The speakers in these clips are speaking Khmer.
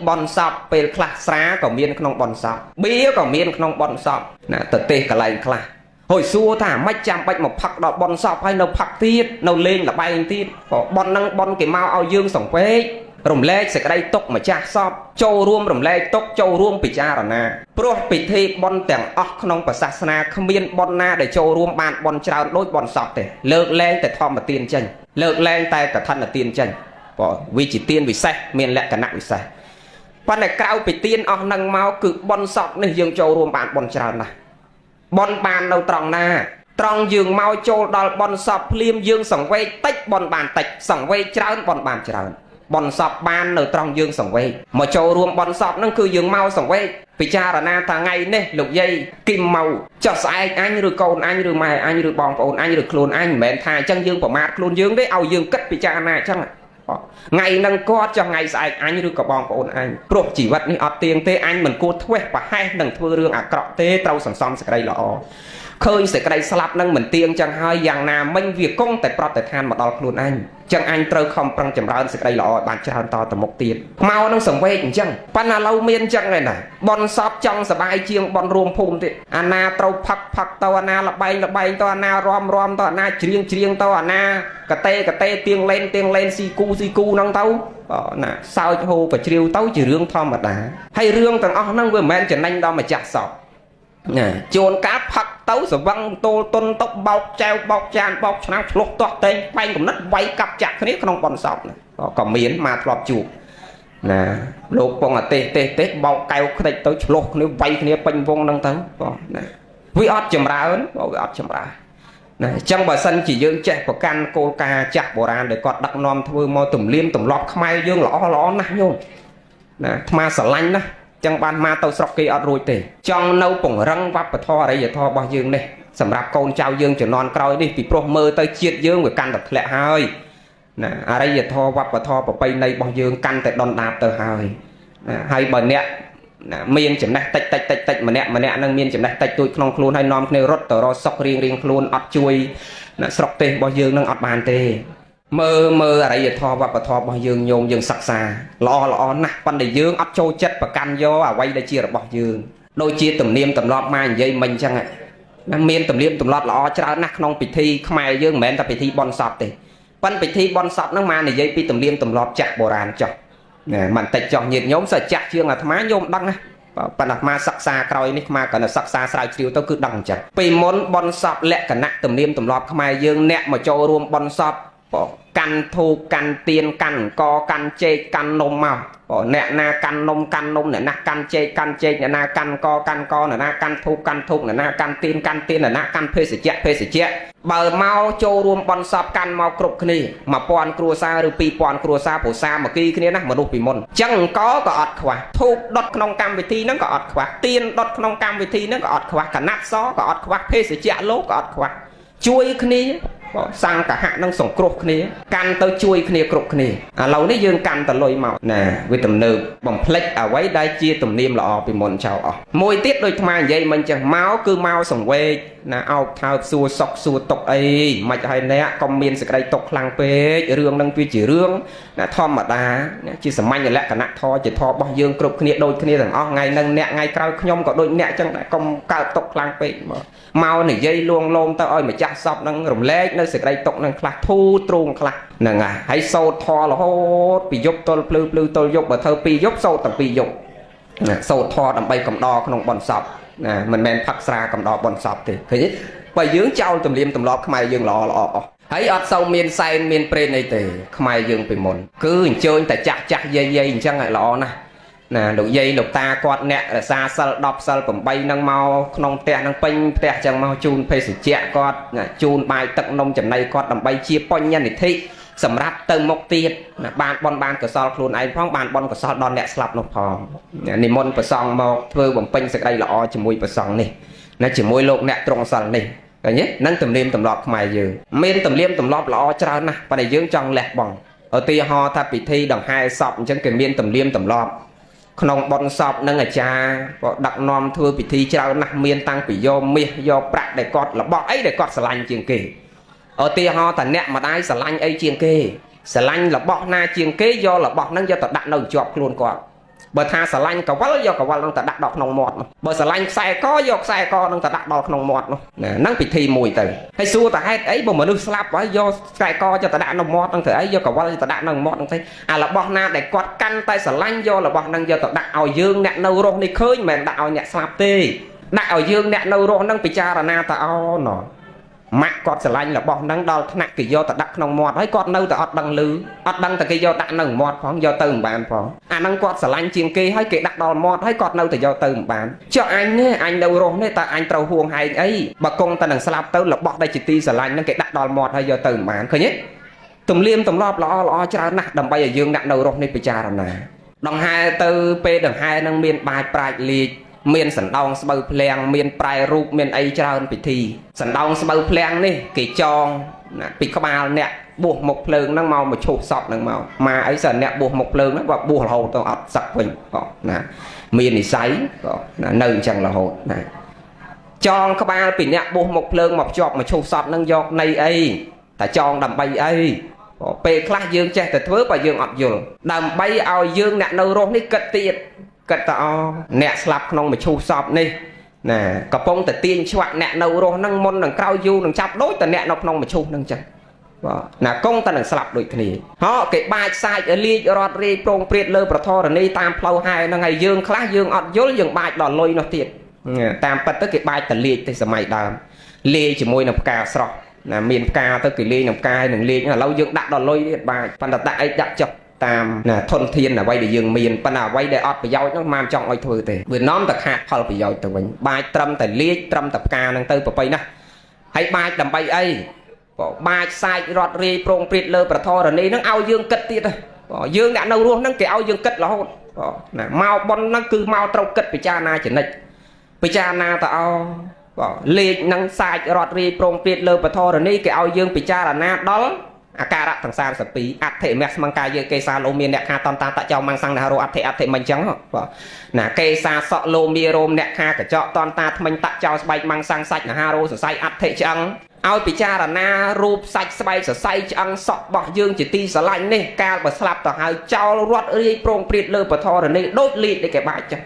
บอนซับเป็นคลาสราก็มีนขนมบอนซับเบี้ยก็มีนขนมบอนซับนะแต่เตะกระไรคลาหอยซัวถ้าไม่จำไปมาพักดอกบอนซับให้เราพักทีเราเล่นละใบทีบอนนั่งบอนเกี่ยมาเอายืงส่งไปรมเล็กเสกได้ตกมาจ้าซอบโจรวมรมเล็กตกโจรวมปิจารณาโปรปิดที่บอนแต่งออกขนมศาสนาขมิ้นบอนนาได้โจรวมบานบอนชาวโดยบอนซับแต่เลิกแรงแต่ทอมมาเตียนจังเลิกแรงแต่กับท่านมาเตียนจังวิจิตเตียนวิเศษเมียนและกันนักวิเศษปันในกล่าวไปเตียนออกนังเมาคือบอนซับนี่ยังโจรวมบานบอนชาวนะบอนบานเราตรองหน้าตรองยืงเมาโจดอลบอนซับพลีมยืงสังเวติบอนบานติสังเวชาวบอนบานชาวบอนซับบานเราตรองยืงสังเวมาโจรวมบอนซับนั่นคือยืงเมาสังเวพิจารณาทางไงเนี่ยหลุดยัยกิมเมาจะใส่อันหรือโกนอันหรือไม่อันหรือบองโอนอันหรือโคลนอันเหม็นทายจังยืงประมาทโคลนยืงได้เอายืงกัดพิจารณาจังไงนั่งก็จะไงใส่อันหรือกระบองโอนอันโปรดจีวัดนี่อดเตียงเตอันเหมือนกูทเวปะให้นั่งทั่วเรื่องอักเกาะเตเต้าสังสอมสกายหล่อเคยเสกได้สลับนั่งเหมือนเตียงจังให้อย่างนาไม่เวียกงแต่ปลอดแต่ทานมาดอลโคลนอันจังอันเตอคอมปรังจำร้านสกายหล่อบานจานต่อตะมกเตียนเมานั่งสังเวชจังปนาเราเมียนจังเลยนะบอลซอบจังสบายเชียงบอลรวมภูมิติอาณาเต้าพักตัวนาละใบตัวนาร้อมตัวนาเชียงตัวนากระเตเตียงเล่นซีกูนั่งเต้าน่ะsao hồ và chiều tấu chỉ riêng thom mà đã hay riêng thằng ông năng vừa men trở nên đâu mà chặt sọt nè chôn cá phật tấu sờ văng tô tôn tóc bọc treo bọc tràn bọc nào lột toạc tên bay cũng nứt bay cặp chặt cái này không còn sọt còn miến mà lọt chuột nè lột con là tê bọc kêu cái này tới lột nếu bay cái này banh vong năng tới nè vi ót chầm ra ớn vi ót chầm ra trong bà sân chỉ dương chạy của can cô ca chặt bồ ra để còn đặc nom thôi mò tủm liêm tủm lọt khai dương lõ nát nhung ma sờ lanh đó trong ban ma tàu sọc kia ở rồi tề trong nâu bổng răng vấp và tho đấy giờ tho bao dương này sầm rạp con trao dương chỉ non coi đi vì pro mơ tới chiết dương với can đặt lẹ hơi ở đây giờ tho vấp và tho và bay này bao dương căn tại đòn đạp tờ hơi hay bờ nẹt miên chấm này tách mà nẹt năng miên chấm này tách tôi không luôn hay nom nêu rót tờ ro sọc riêng luôn ọt chui sọc tê bao dương năng ọt bàn tê mơ ở đây giờ thò và thò bao dương nhôm dương sặc sà lo nè con để dương ọt trôi chất và căn vô à quay đây chia được bao dương đôi chia tầm niêm tầm lọt mai dây mình chăng ạ miên tầm liêm tầm lọt lo cho nè không bị thi mai dương mẹ ta bị thi bon sọp tê con bị thi bon sọp nó mà này dây pi tầm liêm tầm lọt chặt bồ ràn chọc mình tạch chọn nhiệt nhóm sợ chặt chương là thmá nhôm đăng á bạn đặt ma sắc xa coi ní mà còn là sắc xa sai chiều tao cứ đằng chặt vì món bon sọp lẹ cả nặng tầm niêm tầm lọt mai dương nẹt mà cho rùm bon sọp căn thu căn tiền căn co căn chê căn nôm màu nẹt na căn nôm nẹt na căn chê nẹt na căn co nẹt na căn thu nẹt na căn tiền nẹt na căn phê sẽ chết bờ mau cho rùm bon sọp căn mau cục kia mà pon cua sa rồi pi pon cua sa bổ sa mà kia kia nè mà đục bị môn chẳng có ọt khóa thu đọt nông cam vị thi nó có ọt khóa tiền đọt nông cam vị thi nó có ọt khóa cả nát xó có ọt khóa phê sẽ chết lố có ọt khóa chui kia sang cả hạ năng sòng cục kia căn tới chui kia cục kia lâu đấy dương căn tới lôi màu nè với tầm nơ bằng plek ở quấy đây chia tầm niêm là bị môn chào môi tiết đôi mà vậy mình chẳng máu cứ mau sòng quê nè ao thao xua sọc xua tộc ấy mà hay nè con miên sẽ đây tộc làng phê rương năng phi chỉ rương nè thom mà đá chỉ sầm manh là cả nát tho chỉ tho bao dương cục kia đôi kia thằng ngày năng nè ngày cao nhom có đôi nè chẳng lại con cao tộc làng phê mau này dây luôn luôn tao ơi mà chắc sọc năng rồng lết nó sẽ đây tộc năng khạc thu truông khạc nè hãy sâu thò là hốt bị dốc tôi tôi dốc mà thơ pi dốc sâu tầm pi dốc sâu thò đầm bay cầm đo không bòn sọc mình men phật xa cầm đo bòn sọc thì thấy bởi dưỡng trao tầm liêm tầm lọt khai dương lọ hãy ọt sâu miền say miền pre này thì khai dương bị mồn cứ chơi tại chặt dây chẳng lại lọ nè độ dây độ ta quạt nẹt là xa sal đọc sal cầm bay năng mau nông tẹt năng pin tẹt chẳng mau chun phê sự chẹt quạt chun bài tận nông chấm này quạt đầm bay chia pon nhân để thị sầm rát từng một tiệt bàn bon cửa sal luôn ai phong bàn bon cửa sal đòn nẹt slap nộp hòm niệm môn cửa song mau vừa bằng pin sẽ đây là o chỉ mùi cửa song này nó chỉ mùi lộn nẹt trong sal này cái nhé nâng tầm liêm tầm lọt mày dường miên tầm liêm tầm lọt là o cho nè và này dưỡng trong lẹt bằng ở tia ho ta bị thi đằng hai sọp chân cái miên tầm liêm tầm lọt không bon sọp nâng ở cha đặt nom thưa bị thi trao nặng miên tăng bị do bạc để cọt là bọ ấy để cọt sờ lanh chiên kề ở tia ho ta nẹt mà đai sờ lanh ấy chiên kề sờ lanh là bọ na chiên kề do là bọ nâng do ta đặt nâu chọp luôn cọt បើថាស្រឡាញ់កវលយកកវលនឹងទៅដាក់ដល់ក្នុងមាត់បើស្រឡាញ់ខ្សែកយកខ្សែកនឹងទៅដាក់ដល់ក្នុងមាត់នោះហ្នឹងពិធីមួយទៅហើយសួរតើហេតុអីបើមនុស្សស្លាប់ហើយយកខ្សែកយកទៅដាក់ក្នុងមាត់នឹងទៅអីយកកវលទៅដាក់ក្នុងមាត់នឹងទៅអារបស់ណាដែលគាត់កាន់តែស្រឡាញ់យករបស់ហ្នឹងយកទៅដាក់ឲ្យយើងអ្នកនៅរស់នេះឃើញមិនមែនដាក់ឲ្យអ្នកស្លាប់ទេដាក់ឲ្យយើងអ្នកនៅរស់ហ្នឹងពិចារណាតើអូណម៉ាក់គាត់ស្រឡាញ់របស់ហ្នឹងដល់ថ្នាក់គេយកទៅដាក់ក្នុងមាត់ហើយគាត់នៅតែអត់ដឹងឮអត់ដឹងតែគេយកដាក់នៅមាត់ផងយកទៅមិនបានផងអាហ្នឹងគាត់ស្រឡាញ់ជាងគេហើយគេដាក់ដល់មាត់ហើយគាត់នៅតែយកទៅមិនបានចុះអញនេះអញនៅរស់នេះតើអញត្រូវហួងហែងអីបើគង់តែនឹងស្លាប់ទៅរបស់ដែលជាទីស្រឡាញ់ហ្នឹងគេដាក់ដល់មាត់ហើយយកទៅមិនបានឃើញទេទំនៀមទម្លាប់ល្អច្រើនណាស់ដើម្បីឲ្យយើងអ្នកនៅរស់នេះពិចារណាដង្ហែទៅពេលដង្ហែហ្នឹងមានបាចប្រាជ្ញលាជមានសណ្ដោងស្បូវភ្លាំងមានប្រែរូបមានអីច្រើនពិធីសណ្ដោងស្បូវភ្លាំងនេះគេចងពីក្បាលអ្នកបួសមុខភ្លើងហ្នឹងមកឈូសសពហ្នឹងមកមកអីសិនអ្នកបួសមុខភ្លើងហ្នឹងបើបួសរហូតទៅអត់សឹកវិញណាមាននិស័យនៅអញ្ចឹងរហូតណាចងក្បាលពីអ្នកបួសមុខភ្លើងមកភ្ជាប់មកឈូសសពហ្នឹងយកនៃអីតែចងដើម្បីអីពេលខ្លះយើងចេះតែធ្វើបើយើងអត់យល់ដើម្បីឲ្យយើងអ្នកនៅរស់នេះគិតទៀតគិតតអអ្នកស្លាប់ក្នុងមឈូសសពនេះណាកំពុងតែទាញឆ្វាក់អ្នកនៅរស់ហ្នឹងមុននឹងក្រោយយូរនឹងចាប់ដូចតែអ្នកនៅក្នុងមឈូសហ្នឹងចឹងបាទណាគង់តែនឹងស្លាប់ដូចគ្នាហ៎គេបាចសាច់លាជរត់រាយប្រងព្រាតលើប្រធរណីតាមផ្លូវហែហ្នឹងហើយយើងខ្លះយើងអត់យល់យើងបាចដល់លុយនោះទៀតតាមពិតទៅគេបាចតែលាជទៅសម័យដើមលាយជាមួយនឹងផ្កាស្រស់ណាមានផ្កាទៅគេលាយនឹងផ្កានឹងលាយឥឡូវយើងដាក់ដល់លុយទៀតបាចប៉ុន្តែដាក់អីដាក់ចុះតាមធនធានអ្វីដែលយើងមានប៉ុន្តែអ្វីដែលអត់ប្រយោជន៍ហ្នឹងមិនចង់ឲ្យធ្វើទេវានាំតែខាតផលប្រយោជន៍ទៅវិញបាចត្រឹមតែលាជត្រឹមតែផ្កាហ្នឹងទៅប្របីណាហើយបាចដើម្បីអីបាចសាច់រត់រាយប្រងព្រាតលើប្រធរណីហ្នឹងឲ្យយើងគិតទៀតយើងអ្នកនៅរស់ហ្នឹងគេឲ្យយើងគិតរហូតណាមកប៉ុនហ្នឹងគឺមកត្រូវគិតពិចារណាចនិចពិចារណាតើលេខនឹងសាច់រត់រាយប្រងព្រាតលើប្រធរណីគេឲ្យយើងពិចារណាដល់អាការៈទាំង32អធិមស្មង្កាយគេសាលោមានអ្នកខាតន្តាតចៅមង្សង្ឃរោអធិមិនចឹងបាទណាគេសាសក់លោមានរោមអ្នកខាកញ្ចក់តន្តាថ្មិញតចៅស្បែកមង្សង្ឃសាច់មហារោសរសៃអធិឆ្អឹងឲ្យពិចារណារូបសាច់ស្បែកសរសៃឆ្អឹងសក់របស់យើងជាទីស្រឡាញ់នេះកាលបើស្លាប់ទៅហើយចោលរត់រាយប្រងព្រាតលើពធរណីដូចលីតដែលគេបាច់ចឹង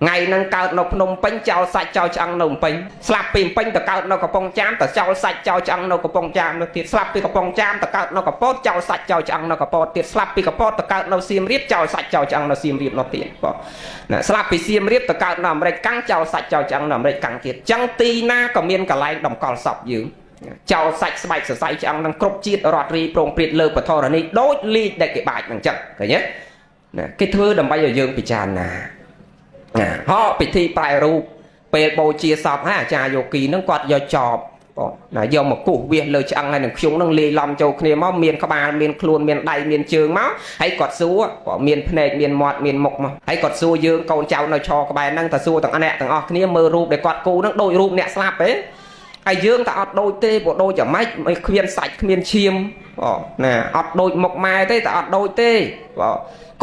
ថ្ងៃហ្នឹងកើតនៅភ្នំពេញចោលសាច់ចោលឆ្អឹងនៅភ្នំពេញស្លាប់ពីភ្នំពេញទៅកើតនៅកំពង់ចាមទៅចោលសាច់ចោលឆ្អឹងនៅកំពង់ចាមនោះទៀតស្លាប់ពីកំពង់ចាមទៅកើតនៅកពតចោលសាច់ចោលឆ្អឹងនៅកពតទៀតស្លាប់ពីកពតទៅកើតនៅសៀមរាបចោលសាច់ចោលឆ្អឹងនៅសៀមរាបនោះទៀតបងណាស្លាប់ពីសៀមរាបទៅកើតនៅអាមេរិកកាំងចោលសាច់ចោលឆ្អឹងនៅអាមេរិកកាំងទៀតចឹងទីណាក៏មានកន្លែងតម្កល់សពយើងចោលសាច់ស្បែកសរសៃឆ្អឹងនឹងគ្រប់ជាតិរត់រីប្រងព្រាតលើពធរណីដូចលីកដែលគេបាច់នឹងចឹងឃើញទេណាគេធ្វើដើម្បីឲ្យយើងពិចារណាហោពិធីប្រែរូបពេលបូជាសពហើយអាចារ្យយោគីនឹងគាត់យកចប់ណាយកមកគូសវាសលើឆ្អឹងហើយនឹងខ្ជុងនឹងលាយឡំចូលគ្នាមកមានក្បាលមានខ្លួនមានដៃមានជើងមកហើយគាត់សួរមានភ្នែកមានមាត់មានមុខមកហើយគាត់សួរយើងកូនចៅនៅឆក្បែរហ្នឹងតើសួរទាំងអ្នកទាំងអស់គ្នាមើលរូបដែលគាត់គូហ្នឹងដូចរូបអ្នកស្លាប់ទេហើយយើងតែអត់ដូចទេព្រោះដូចអាម៉េចគ្មានសាច់គ្មានឈាមណាអត់ដូចមុខម៉ែទេតែអត់ដូចទេ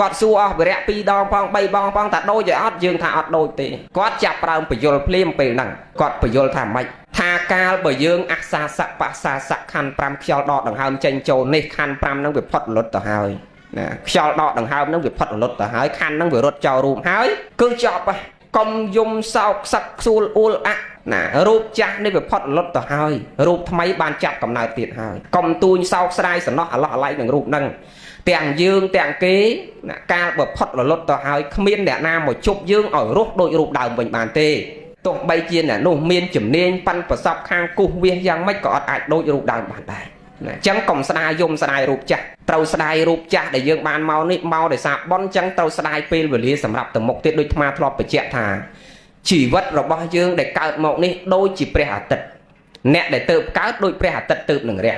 គាត់សួរអស់វិរៈ2ដងផង3ដងផងតែដូចឲ្យអត់យើងថាអត់ដូចទេគាត់ចាប់ប្រើបញ្យលភ្លាមពេលហ្នឹងគាត់បញ្យលថាម៉េចថាកាលបើយើងអសាសៈបសាសៈខណ្ឌ5ខ្យល់ដកដង្ហើមចេញចូលនេះខណ្ឌ5ហ្នឹងវាផុតរលត់ទៅហើយណាខ្យល់ដកដង្ហើមហ្នឹងវាផុតរលត់ទៅហើយខណ្ឌហ្នឹងវារត់ចោលរូបហើយគឺចប់ហើយកុំយំសោកសឹកខ្សួលអួលអាក់ណារូបចាស់នេះវាផុតរលត់ទៅហើយរូបថ្មីបានចាប់កំណើតទៀតហើយកុំទូញសោកស្ដាយសំណោះអាឡោះអាឡៃនឹងរូបហ្នឹងទាំងយើងទាំងគេកាលបើផុតរលត់ទៅហើយគ្មានអ្នកណាមកជប់យើងឲ្យរស់ដូចរូបដើមវិញបានទេទោះបីជាអ្នកនោះមានជំនាញប៉ាន់ប្រសពខាងគូសវាសយ៉ាងម៉េចក៏អត់អាចដូចរូបដើមបានដែរអញ្ចឹងកុំស្ដាយយំស្ដាយរូបចាស់ត្រូវស្ដាយរូបចាស់ដែលយើងបានមកនេះមកដោយសារប៉ុនអញ្ចឹងត្រូវស្ដាយពេលវេលាសម្រាប់ទៅមុខទៀតដូចអាត្មាធ្លាប់បញ្ជាក់ថាជីវិតរបស់យើងដែលកើតមកនេះដូចជាព្រះអាទិត្យអ្នកដែលទៅកើតដូចព្រះអាទិត្យទៅនឹងរះ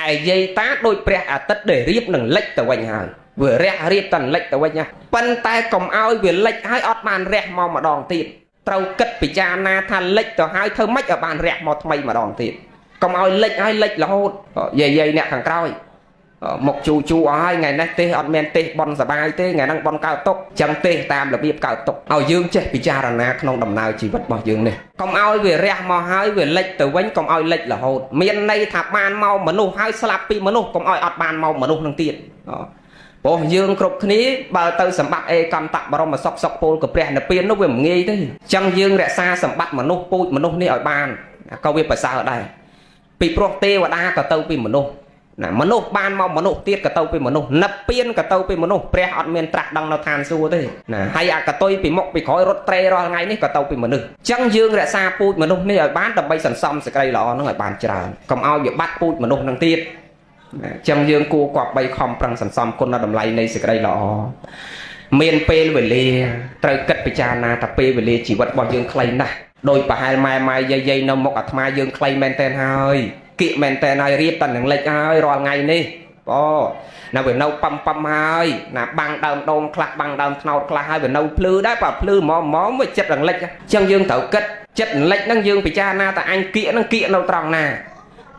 ឯយាយតាដូចព្រះអាទិត្យដែលរៀបនឹងលិចទៅវិញហើយវារះរៀបតែលិចទៅវិញណាប៉ុន្តែកុំឲ្យវាលិចហើយអត់បានរះមកម្ដងទៀតត្រូវគិតពិចារណាថាលិចទៅហើយធ្វើម៉េចឲ្យបានរះមកថ្មីម្ដងទៀតកុំឲ្យលិចហើយលិចរហូតយាយអ្នកខាងក្រោយមកជូអស់ហើយថ្ងៃនេះទេសអត់មានទេសបនសបាយទេថ្ងៃហ្នឹងបនកើតទុកចឹងទេសតាមរបៀបកើតទុកឲ្យយើងចេះពិចារណាក្នុងដំណើរជីវិតរបស់យើងនេះកុំឲ្យវារះមកហើយវាលិចទៅវិញកុំឲ្យលិចរហូតមានន័យថាបានមកមនុស្សហើយស្លាប់ពីមនុស្សកុំឲ្យអត់បានមកមនុស្សនឹងទៀតព្រ ព្រោះយើងគ្រប់គ្នាបើទៅសម្បត្តិអេកន្តៈបរមសុខសុខពលកព្រះនិព្វាននោះវាមិនងាយទេអញ្ចឹងយើងរក្សាសម្បត្តិមនុស្សពូជមនុស្សនេះឲ្យបានក៏វាប្រសើរដែរពីព្រោះទេវតាក៏ទៅពីមនុស្សណាមនុស្សបានមកមនុស្សទៀតក៏ទៅពីមនុស្សនិព្វានក៏ទៅពីមនុស្សព្រះអត់មានត្រាស់ដឹងនៅឋានសួគ៌ទេណាហើយអកតុយពីមុខពីក្រោយរត់ត្រេរាល់ថ្ងៃនេះក៏ទៅពីមនុស្សអញ្ចឹងយើងរក្សាពូជមនុស្សនេះឲ្យបានដើម្បីសន្សំសេចក្តីល្អនឹងឲ្យបានច្រើនកុំឲ្យវាបាត់ពូជមនុស្សនឹងទៀតអញ្ចឹងយើងគួរគប្បីខំប្រឹងសន្សំគុណតម្លៃនៃសេចក្តីល្អមានពេលវេលាត្រូវគិតពិចារណាថាពេលវេលាជីវិតរបស់យើងខ្លីណាស់ដោយប្រហែលម៉ែយាយនៅមុខអាត្មាយើងខ្លីមែនតើហើយគៀកមែនតើហើយរៀបតនឹងលិចហើយរាល់ថ្ងៃនេះអូណាវានៅប៉ំហើយណាបាំងដើមដូងខ្លះបាំងដើមថ្នោតខ្លះហើយវានៅភ្លឺដែរបើភ្លឺហ្មងវាចិត្តរំលិចអញ្ចឹងយើងត្រូវគិតចិត្តរំលិចហ្នឹងយើងពិចារណាថាអញគៀកហ្នឹងគៀកនៅត្រង់ណា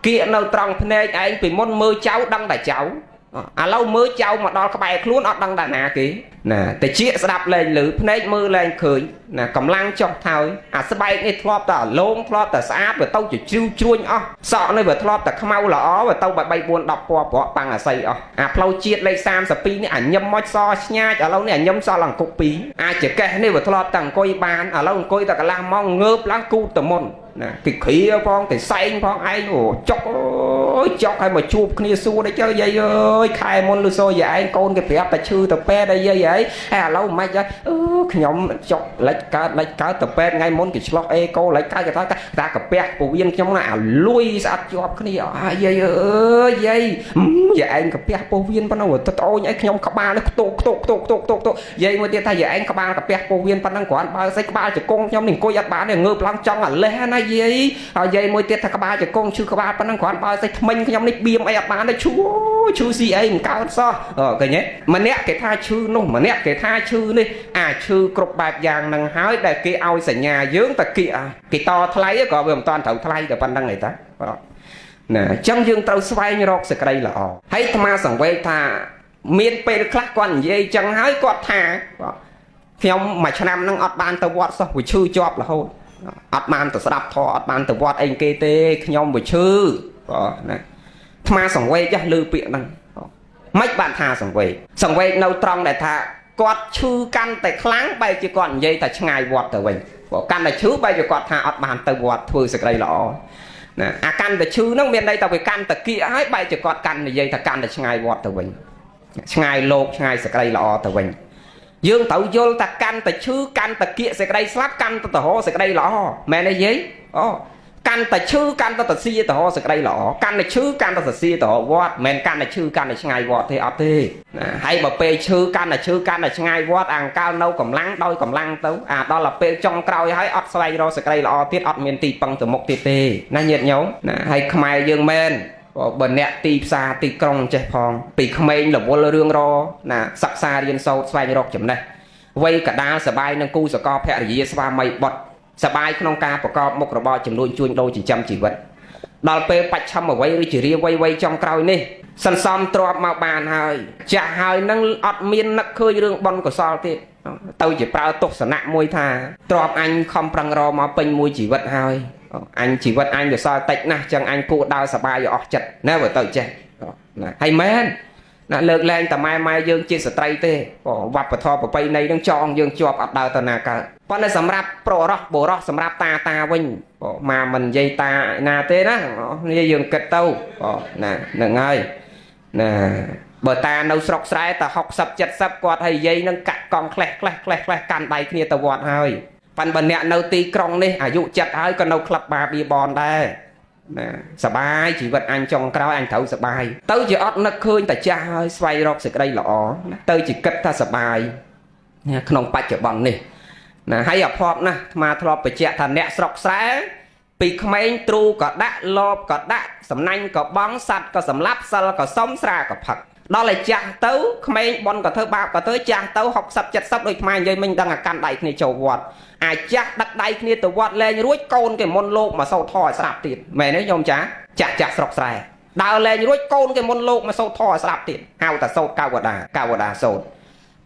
គៀកនៅត្រង់ភ្នែកឯងពីមុនមើលចៅដឹងតែចៅឥឡូវមើលចៅមកដល់ក្បែរខ្លួនអត់ដឹងតែណាគេណាតែជាស្ដាប់លែងឮភ្នែកមើលលែងឃើញណាកម្លាំងចុះថើយអាស្បែកនេះធ្លាប់តែអាលោងធ្លាប់តែស្អាតវាទៅជាជ្រីវជ្រួញអស់សក់នេះវាធ្លាប់តែខ្មៅល្អវាទៅ3 4 10ពណ៌ប្រក់ប៉ាំងអាស័យអស់អាផ្លូវជាតិលេខ32នេះអាញឹមមកសឆ្ញាចឥឡូវនេះអាញឹមសល់អង្គុក2អាចកេះនេះវាធ្លាប់តែអង្គុយបានឥឡូវអង្គុយតែកន្លះម៉ោងងើបឡើងគូតទៅមុនណាគេគ្រាផងគេសែងផងឯងអូចុកអើយចុកឲ្យមកជួបគ្នាសួរទៅចើយាយអើយខែមុនលឺសូយាយឯងកូនគេប្រាប់តែឈឺទៅពេទ្យហើយយាយហើយឥឡូវមិនខ្មិចខ្ញុំចុកលិចកើតទៅពេទ្យថ្ងៃមុនគេឆ្លោះអេកូលិចកើតគេថាកាពះពោះវៀនខ្ញុំណាអាលួយស្អិតជាប់គ្នាយាយអើយយាយឯងកាពះពោះវៀនប៉ុណ្ណឹងទៅត្អូញឲ្យខ្ញុំក្បាលនេះខ្ទោយាយមួយទៀតថាយាយឯងក្បាលកាពះពោះវៀនប៉ុណ្ណឹងគ្រាន់បើស្អីក្បាលជង្គង់ខ្ញុំនេះអង្គុយអត់បានទេងើបឡើងចង់អាលេះណាយាយហើយយាយមួយទៀតថាក្បាលជង្គង់ឈឺក្បាលប៉ុណ្ណឹងគ្រាន់បើស្អីថ្មិញខ្ញុំនេះបៀមអីអត់បានទេឈឺស៊ីអីមិនកើតសោះឃើញទេម្នាក់គេថាឈឺនោះម្នាក់គេថាឈឺនេះអាឈឺគ្រប់បែបយ៉ាងហ្នឹងហើយដែលគេឲ្យសញ្ញាយើងតែគេតថ្លៃក៏វាមិនតាន់ត្រូវថ្លៃតែប៉ុណ្្នឹងឯតាណាអញ្ចឹងយើងត្រូវស្វែងរកសេចក្តីល្អហើយអាត្មាសង្វេគថាមានពេលខ្លះគាត់និយាយអញ្ចឹងហើយគាត់ថាខ្ញុំមួយឆ្នាំហ្នឹងអត់បានទៅវត្តសោះវាឈឺជាប់រហូតអត់បានទៅស្ដាប់ធម៌អត់បានទៅវត្តអីគេទេខ្ញុំវាឈឺណាអាត្មាសង្វេគឮពាក្យហ្នឹងមិនបានថាសង្វេគនៅត្រង់ដែលថាគាត់ឈឺកាន់តែខ្លាំងបែរជាគាត់និយាយតែឆ្ងាយវត្តទៅវិញកាន់តែឈឺបែរជាគាត់ថាអត់បានទៅវត្តធ្វើសេចក្តីល្អណាអាកាន់តែឈឺហ្នឹងមានន័យថាវាកាន់តែគៀកហើយបែរជាគាត់កាន់និយាយថាកាន់តែឆ្ងាយវត្តទៅវិញឆ្ងាយលោកឆ្ងាយសេចក្តីល្អទៅវិញយើងត្រូវយល់ថាកាន់តែឈឺកាន់តែគៀកសេចក្តីស្លាប់កាន់តែទៅរកសេចក្តីល្អមែនទេយាយកាន់តែឈឺកាន់តែទៅសៀទៅរកសេចក្តីល្អកាន់តែឈឺកាន់តែទៅសៀទៅរកវត្តមិនកាន់តែឈឺកាន់តែឆ្ងាយវត្តទេអត់ទេណាហើយបើពេលឈឺកាន់តែឆ្ងាយវត្តអាង្កលនៅកម្លាំងដោយកម្លាំងទៅអាដល់ទៅពេលចុងក្រោយហើយអត់ស្វែងរកសេចក្តីល្អទៀតអត់មានទីពឹងទៅមុខទៀតទេណាញាតិញោមណាហើយខ្មែរយើងមែនបើអ្នកទីផ្សារទីក្រុងចេះផងពីក្មេងរវល់រឿងរណាសិក្សារៀនសូត្រស្វែងរកចំណេះវ័យកដាលសបាយនឹងគូសកលភរិយាស្វាមីបុត្រសបាយក្នុងការប្រកបមុខរបរចំនួនជួញដូរចិញ្ចឹមជីវិតដល់ពេលបច្ឆមវ័យឬជារាវ័យចុងក្រោយនេះសន្សំទ្រព្យមកបានហើយចាស់ហើយនឹងអត់មាននឹកឃើញរឿងបុណ្យកុសលទៀតទៅជាប្រើទស្សនៈមួយថាទ្រព្យអញខំប្រឹងរមកពេញមួយជីវិតហើយអញជីវិតអញវាសល់តិចណាស់ចឹងអញគួរដើរសបាយឲ្យអស់ចិត្តណាបើទៅចេះណាហើយមែនណាលើកលែងតែម៉ែយើងជាស្ត្រីទេវប្បធម៌ប្រពៃណីនឹងចងយើងជាប់អត់ដើរទៅណាកើតប៉ុន្តែសម្រាប់បរោះសម្រាប់តាវិញមកមិននិយាយតាណាទេណានេះយើងគិតទៅណាហ្នឹងហើយណាបើតានៅស្រុកស្រែតែ60 70គាត់ហើយយាយនឹងកាក់កង់ខ្លះកាន់ដៃគ្នាទៅវត្តហើយប៉ុន្តែអ្នកនៅទីក្រុងនេះអាយុចិត្តហើយក៏នៅក្លឹបបាបៀបនដែរណាសបាយជីវិតអញចុងក្រោយអញត្រូវសបាយទៅជាអត់នឹកឃើញតែចាស់ហើយស្វែងរកសេចក្តីល្អណាទៅជាគិតថាសបាយក្នុងបច្ចុប្បន្ននេះណាហើយអភ័ព្វណាស់អាត្មាធ្លាប់បញ្ជាក់ថាអ្នកស្រុកស្រែពីក្មេងទ្រូក៏ដាក់លបក៏ដាក់សំណាញ់ក៏បងសัตว์ក៏សម្លាប់សិលក៏សុំស្រាក៏ផឹកដល់ឲ្យចាស់ទៅក្មេងបនក៏ធ្វើបាបក៏ធ្វើចាស់ទៅ60 70ដូចខ្មែរនិយាយមិញដឹងអាកាន់ដៃគ្នាចូលវត្តអាចាស់ដឹកដៃគ្នាទៅវត្តលែងរួចកូនគេមុនលោកមកសូត្រធម៌ឲ្យស្រាប់ទៀតមែនទេញោមចាចាស់ស្រុកស្រែដើរលែងរួចកូនគេមុនលោកមកសូត្រធម៌ឲ្យស្រាប់ទៀតហៅតែសូត្រកាវតាសូត្រ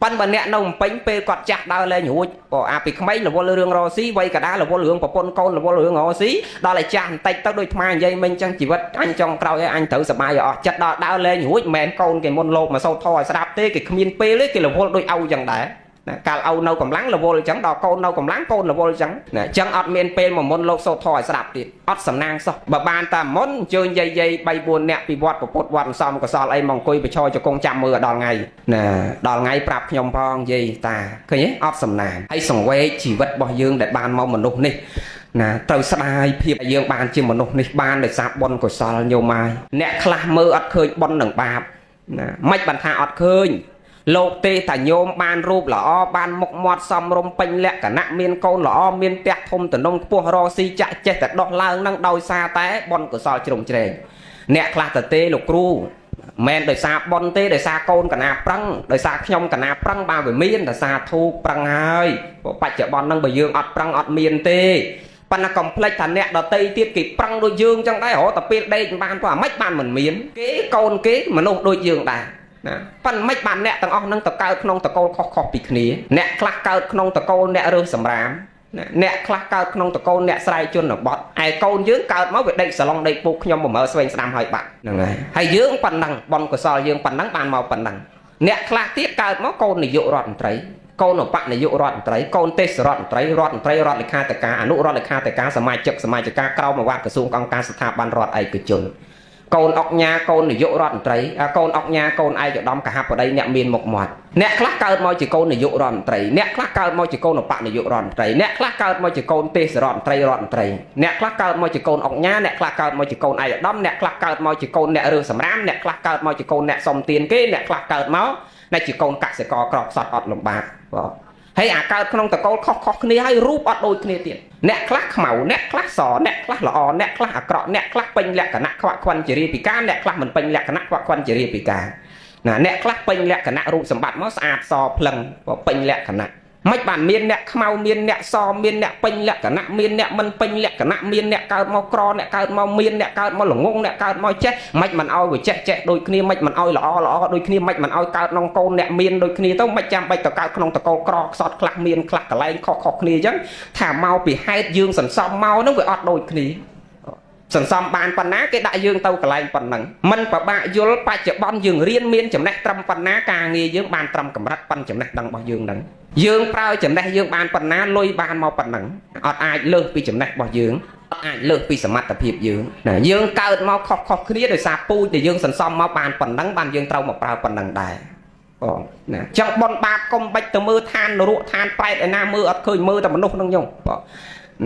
ប៉ុន្តែអ្នកនៅពេញពេលគាត់ចាស់ដើរលេងរួចក៏អាពីក្មេងរវល់រឿងរស់ស៊ីវ័យកដារវល់រឿងប្រពន្ធកូនរវល់រឿងរស់ស៊ីដល់តែចាស់បន្តិចទៅដូចថ្មនិយាយមិញចឹងជីវិតអញចង់ក្រោយឲ្យអញត្រូវសុបាយឲ្យអស់ចិត្តដល់ដើរលេងរួចមិនមែនកូនគេមុនលោកមកសូត្រធម៌ឲ្យស្ដាប់ទេគេគ្មានពេលទេគេរវល់ដូចឪចឹងដែរណាកាលឪនៅកម្លាំងរវល់ចឹងដល់កូននៅកម្លាំងកូនរវល់ចឹងណាចឹងអត់មានពេលមកមុនលោកសូត្រធម៌ឲ្យស្ដាប់ទៀតអត់សំណាងសោះបើបានតែមុនអញ្ជើញយាយ3 4នាក់ពីវត្តពុទ្ធវត្តសំកសលអីមកអង្គុយបិឈរជង្គង់ចាំមើលដល់ថ្ងៃណាដល់ថ្ងៃប្រាប់ខ្ញុំផងយាយតាឃើញទេអត់សំណាងហើយសង្វេគជីវិតរបស់យើងដែលបានមកមនុស្សនេះណាត្រូវស្ដាយភាពយើងបានជាមនុស្សនេះបានដោយសារបុណ្យកុសលញោមហើយអ្នកខ្លះមើលអត់ឃើញបុណ្យនឹងបាបណាមិនបានថាអត់ឃើញលោកទេតាញោមបានរូបល្អបានមុខមាត់សមរម្យពេញលក្ខណៈមានកូនល្អមានផ្ទះធំតំណងខ្ពស់រកស៊ីចាក់ចេះតែដោះឡើងនឹងដោយសារតែបុណ្យកុសលជ្រុំជ្រែងអ្នកខ្លះទៅទេលោកគ្រូមិនដោយសារបុណ្យទេដោយសារកូនកណាប្រឹងដោយសារខ្ញុំកណាប្រឹងបានវាមានដោយសារធូបប្រឹងហើយបច្ចុប្បន្នហ្នឹងបើយើងអត់ប្រឹងអត់មានទេប៉ុន្តែកុំភ្លេចថាអ្នកដតីទៀតគេប្រឹងដូចយើងចឹងដែររហូតតែពេលដេកបានព្រោះអាម៉េចបានមិនមានគេកូនគេមនុស្សដូចយើងដែរណាប៉ុន្តែមិនបានអ្នកទាំងអស់នឹងទៅកើតក្នុងតកូលខុសៗពីគ្នាអ្នកខ្លះកើតក្នុងតកូលអ្នករើសសម្រាមអ្នកខ្លះកើតក្នុងតកូលអ្នកស្រ័យជនបទឯកូនយើងកើតមកវាដេកសឡុងដេកពុកខ្ញុំបំរើស្វែងស្ដាំហើយបាត់ហ្នឹងហើយយើងប៉ុណ្ណឹងបុណ្យកុសលយើងប៉ុណ្ណឹងបានមកប៉ុណ្ណឹងអ្នកខ្លះទៀតកើតមកកូននាយករដ្ឋមន្ត្រីកូនឧបនាយករដ្ឋមន្ត្រីកូនទេសរដ្ឋមន្ត្រីរដ្ឋលេខាធិការអនុរដ្ឋលេខាធិការសមាជិកក្រមអាវ៉ាត់ក្រសួងអង្គការស្ថាប័នរដ្ឋឯកជនកូនអុកញ៉ាកូននាយករដ្ឋមន្ត្រីកូនអុកញ៉ាកូនឯកឧត្តមកហបតីអ្នកមានមុខមាត់អ្នកខ្លះកើតមកជាកូននាយករដ្ឋមន្ត្រីអ្នកខ្លះកើតមកជាកូនឧបនាយករដ្ឋមន្ត្រីអ្នកខ្លះកើតមកជាកូនទេសរដ្ឋមន្ត្រីអ្នកខ្លះកើតមកជាកូនអុកញ៉ាអ្នកខ្លះកើតមកជាកូនឯកឧត្តមអ្នកខ្លះកើតមកជាកូនអ្នករើសសម្រាមអ្នកខ្លះកើតមកជាកូនអ្នកសុំទានគេអ្នកខ្លះកើតមកដែលជាកូនកសិករក្រខ្សត់អត់លំបាកបាទហើយអាកើតក្នុងតកូលខុសគ្នាហើយរូបអត់ដូចគ្នាទៀតអ្នកខ្លះខ្មៅអ្នកខ្លះសអ្នកខ្លះល្អអ្នកខ្លះអាក្រក់អ្នកខ្លះពេញលក្ខណៈខ្វាក់ខ្វិនជារាពិការអ្នកខ្លះមិនពេញលក្ខណៈខ្វាក់ខ្វិនជារាពិការណាអ្នកខ្លះពេញលក្ខណៈរូបសម្បត្តិមកស្អាតសភ្លឹងពេញលក្ខណៈមិនបានមានអ្នកខ្មៅមានអ្នកសមានអ្នកពេញលក្ខណៈមានអ្នកមិនពេញលក្ខណៈមានអ្នកកើតមកក្រអ្នកកើតមកមានអ្នកកើតមកល្ងងអ្នកកើតមកចេះមិនឲ្យវាចេះដូចគ្នាមិនឲ្យល្អដូចគ្នាមិនឲ្យកើតក្នុងកូនអ្នកមានដូចគ្នាទៅមិនចាំបាច់ទៅកើតក្នុងតកូលក្រខ្សត់ខ្លះមានខ្លះកន្លែងខុសគ្នាអញ្ចឹងថាមកពីហេតុយើងសន្សំមកនឹងវាអត់ដូចគ្នាសន្សំបានប៉ុណ្ណាគេដាក់យើងទៅកន្លែងប៉ុណ្ណឹងមិនប្របាក់យល់បច្ចុប្បន្នយើងរៀនមានចំណេះត្រឹមប៉ុណ្ណាការងារយើងបានត្រឹមកម្រិតប៉ុណ្ណចំណេះដឹងរបស់យើងហ្នឹងយើងប្រើចំណេះយើងបានប៉ុណ្ណាលុយបានមកប៉ុណ្ណឹងអត់អាចលើសពីចំណេះរបស់យើងអត់អាចលើសពីសមត្ថភាពយើងណាយើងកើតមកខុសគ្នាដោយសារពូជដែលយើងសន្សំមកបានប៉ុណ្ណឹងបានយើងត្រូវមកប្រើប៉ុណ្ណឹងដែរបងណាចង់បនបាបកុំបាច់ទៅមើលឋាននរកឋានប្រែតឯណាមើលអត់ឃើញមើលតែមនុស្សហ្នឹងខ្ញុំបង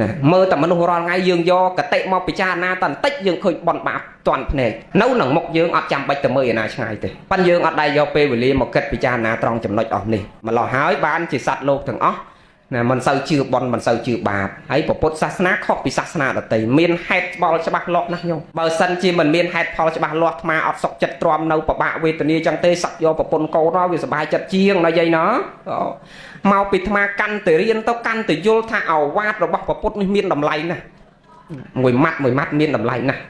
ណាមើលតែមនុស្សរាល់ថ្ងៃយើងយកកតិមកពិចារណាតន្តិចយើងឃើញបនបាបតាន់ភ្នែកនៅនឹងមុខយើងអត់ចាំបាច់ទៅមើលឯណាឆ្ងាយទេប៉ិនយើងអត់ដែរយកពេលវេលាមកគិតពិចារណាត្រង់ចំណុចអស់នេះម្ល៉េះហើយបានជាសត្វលោកទាំងអស់ណាមិនសូវជឿបនមិនសូវជឿបាបហើយពុទ្ធសាសនាខុសពីសាសនាដទៃមានហេតុបល់ច្បាស់លាស់ណាស់ខ្ញុំបើសិនជាមិនមានហេតុផលច្បាស់លាស់អាត្មាអត់សុខចិត្តទ្រាំនៅពិបាកវេទនាចឹងទេសឹកយកប្រពន្ធកូនមកវាសុបាយចិត្តជាងណាយាយណាមកពីអាត្មាកាន់តែរៀនទៅកាន់តែយល់ថាអវាទរបស់ពុទ្ធនេះមានតម្លៃណាស់មួយម៉ាត់មានតម្លៃណាស់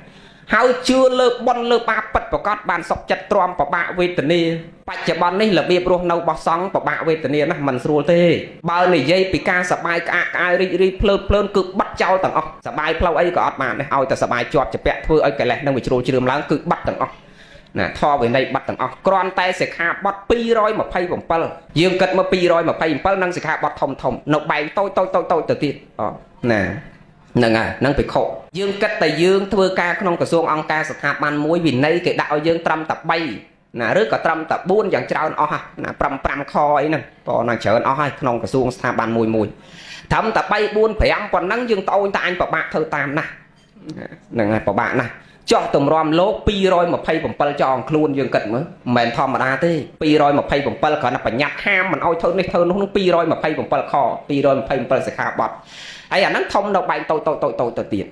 ហើយជឿលើបនលើបាបពិតប្រកបបានសុខចិត្តទ្រាំពិបាកវេទនាបច្ចុប្បន្ននេះរបៀបរស់នៅរបស់សង្ឃពិបាកវេទនាណាស់មិនស្រួលទេបើនិយាយពីការសបាយក្អាកក្អាយរីករាយភ្លើតភ្លើនគឺបាត់ចោលទាំងអស់សបាយផ្លូវអីក៏អត់បានដែរឲ្យតែសបាយជាប់ជាពាក់ធ្វើឲ្យកិលេសនឹងវាជ្រុលជ្រើមឡើងគឺបាត់ទាំងអស់ណាធម៌វិន័យបាត់ទាំងអស់គ្រាន់តែសិក្ខាបទ227យើងគិតមក227និងសិក្ខាបទធំនៅបែងតូចទៅទៀតណាហ្នឹងហើយហ្នឹងពិខុយើងគិតតែយើងធ្វើការក្នុងក្រសួងអង្គការស្ថាប័នមួយវិន័យគេដាក់ឲ្យយើងត្រឹមតែ3ណាឬក៏ត្រឹមតែ4យ៉ាងច្រើនអស់ណា5ខអីហ្នឹងក៏ណាច្រើនអស់ហើយក្នុងក្រសួងស្ថាប័នមួយត្រឹមតែ3 4 5ប៉ុណ្ណឹងយើងត្អូញតែអញប្របាក់ធ្វើតាមណាហ្នឹងហើយប្របាក់ណាស់ចោះទម្រាំលោក227ចងខ្លួនយើងគិតមើលមិនមែនធម្មតាទេ227គ្រាន់តែបញ្ញត្តិហាមមិនឲ្យធ្វើនេះធ្វើនោះនឹង227ខ227សិក្ខាបទហើយអាហ្នឹងធំនៅបែងតូចទៅទៀត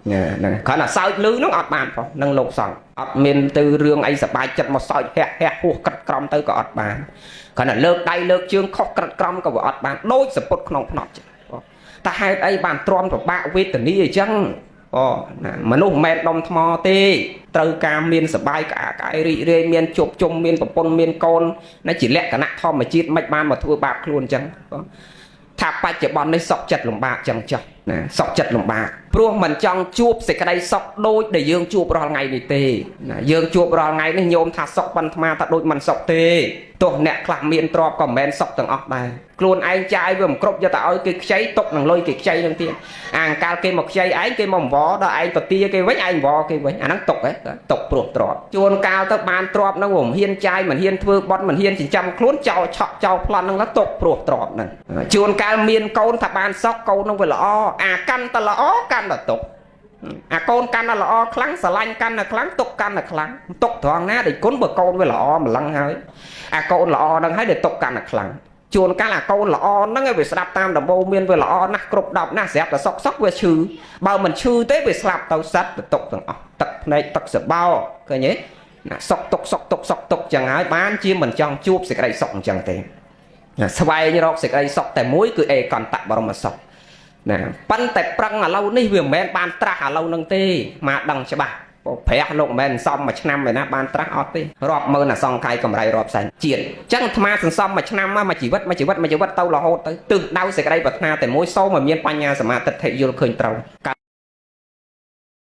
ហ្នឹងគ្រាន់តែសើចលឺហ្នឹងអត់បានផងនឹងលោកសង្ឃអត់មានទៅរឿងអីសប្បាយចិត្តមកសើចហះហួសក្រិតក្រំទៅក៏អត់បានគ្រាន់តែលើកដៃលើកជើងខុសក្រិតក្រំក៏វាអត់បានដូចសពុតក្នុងភ្នត់ចឹងតែហេតុអីបានទ្រាំពិបាកវេទនាអញ្ចឹងណាមនុស្សមិនមែនដុំថ្មទេ ត្រូវការមានសបាយកាយរីករាយមានជប់ជុំមានប្រពន្ធមានកូនណាជាលក្ខណៈធម្មជាតិមិនបានមកធ្វើបាបខ្លួនអញ្ចឹងថាបច្ចុប្បន្ននេះសុខចិត្តលំបាកចឹងចុះណាសុខចិត្តលំបាកព្រោះមិនចង់ជួបសេចក្តីសុខដូចដែលយើងជួបរាល់ថ្ងៃនេះទេណាយើងជួបរាល់ថ្ងៃនេះញោមថាសុខប៉ុន្តែថាដូចមិនសុខទេទោះអ្នកខ្លះមានទ្រព្យក៏មិនមែនសុខទាំងអស់ដែរខ្លួនឯងចាយវាមិនគ្រប់យកទៅឲ្យគេខ្ចីຕົកនឹងលុយគេខ្ចីនឹងទៀតអាកាលគេមកខ្ចីឯងគេមកអង្វរដល់ឯងទៅទាគេវិញឯងអង្វរគេវិញអាហ្នឹងຕົកហ៎ຕົកព្រោះទ្រព្យជួនកាលទៅបានទ្រព្យហ្នឹងមិនហ៊ានចាយមិនហ៊ានធ្វើបន់មិនហ៊ានចិញ្ចឹមខ្លួនចោលឆក់ចោលប្លន់ហ្នឹងទៅຕົកព្រោះទ្រព្យហ្នឹងជួនកាលមានកូនថាបានសុខកូនហ្នឹងវាល្អអាកាន់តែល្អកាន់តែຕົកអាកូនកាន់តែល្អខ្លាំងស្រឡាញ់កាន់តែខ្លាំងຕົកកាន់តែខ្លាំងຕົកត្រង់ណាដូចគុណបើកូនវាល្អម្លឹងហើយអាកូនល្អហ្នឹងហើយដែលຕົកកាន់តែខ្លាំងជួនកាលអាកូនល្អហ្នឹងឯងវាស្ដាប់តាមដំបូងមានវាល្អណាស់គ្រប់10ណាស់ស្រាប់តែសុកវាឈឺបើមិនឈឺទេវាស្លាប់ទៅសត្វទៅຕົកទាំងអស់ទឹកភ្នែកទឹកសបោឃើញទេណាសុកຕົកចឹងហើយបានជាមិនចង់ជួបសេចក្តីសុខអញ្ចឹងទេស្វែងរកសេចក្តីសុខតែមួយគឺអេកន្តៈបរមសុខណាប៉ុន្តែប្រឹងឥឡូវនេះវាមិនមែនបានត្រាស់ឥឡូវហ្នឹងទេមកដឹងច្បាស់ព្រះលោកមិនមែនសំមួយឆ្នាំឯណាបានត្រាស់អត់ទេរាប់ម៉ឺនអសង្ខ័យកម្រៃរាប់សែនជាតិអញ្ចឹងអាត្មាសន្សំមួយឆ្នាំមួយជីវិតទៅរហូតទៅទិសដៅសេចក្តីប្រាថ្នាតែមួយសូមឲ្យមានបញ្ញាសមាធិយល់ឃើញត្រូវ